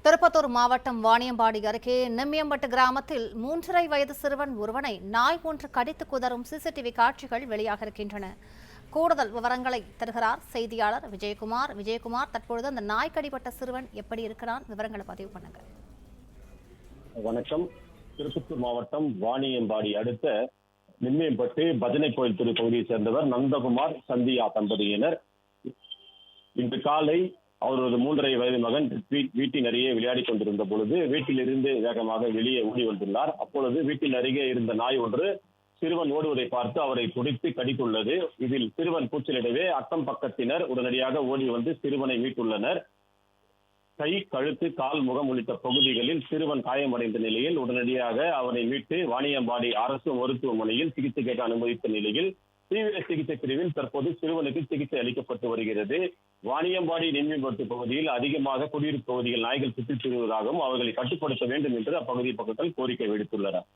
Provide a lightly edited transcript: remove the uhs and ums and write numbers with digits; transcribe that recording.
திருப்பத்தூர் மாவட்டம் வாணியம்பாடி அருகே நெம்மியம்பட்டு கிராமத்தில் 3.5 வயது சிறுவன் ஒருவனை நாய் ஒன்று கடித்து குதறும் சிசிடிவி காட்சிகள் வெளியாக இருக்கின்றன. கூடுதல் விவரங்களை தருகிறார் செய்தியாளர் விஜயகுமார். தற்பொழுது அந்த நாய் கடிப்பட்ட சிறுவன் எப்படி இருக்கிறான், விவரங்களை பதிவு பண்ணுங்க. வணக்கம். திருப்பத்தூர் மாவட்டம் வாணியம்பாடி அடுத்த நெம்மியம்பட்டு பஜனை கோயில் தெரு பகுதியை சேர்ந்தவர் நந்தகுமார் சந்தியா தம்பதியினர். இன்று காலை அவரது 3.5 வயது மகன் வீட்டின் அருகே விளையாடி கொண்டிருந்த பொழுது வீட்டிலிருந்து வேகமாக வெளியே ஓடி வந்துள்ளார். அப்பொழுது வீட்டின் அருகே இருந்த நாய் ஒன்று சிறுவன் ஓடுவதை பார்த்து அவரை துடித்து கடித்துள்ளது. இதில் சிறுவன் கூச்சலிடவே அக்கம் பக்கத்தினர் உடனடியாக ஓடி வந்து சிறுவனை மீட்டுள்ளனர். கை, கழுத்து, கால், முகம் உள்ளிட்ட பகுதிகளில் சிறுவன் காயமடைந்த நிலையில் உடனடியாக அவனை மீட்டு வாணியம்பாடி அரசு மருத்துவமனையில் சிகிச்சைக்காக அனுமதித்த நிலையில் தீவிர சிகிச்சை பிரிவில் தற்போது சிறுவனுக்கு சிகிச்சை அளிக்கப்பட்டு வருகிறது. வாணியம்பாடி நெம்மியம்பட்டு பகுதியில் அதிகமாக குடியிருப்பு பகுதிகள் நாய்கள் சுற்றித் திரிவதாகவும் அவர்களை கட்டுப்படுத்த வேண்டும் என்று அப்பகுதி மக்கள் கோரிக்கை விடுத்துள்ளனர்.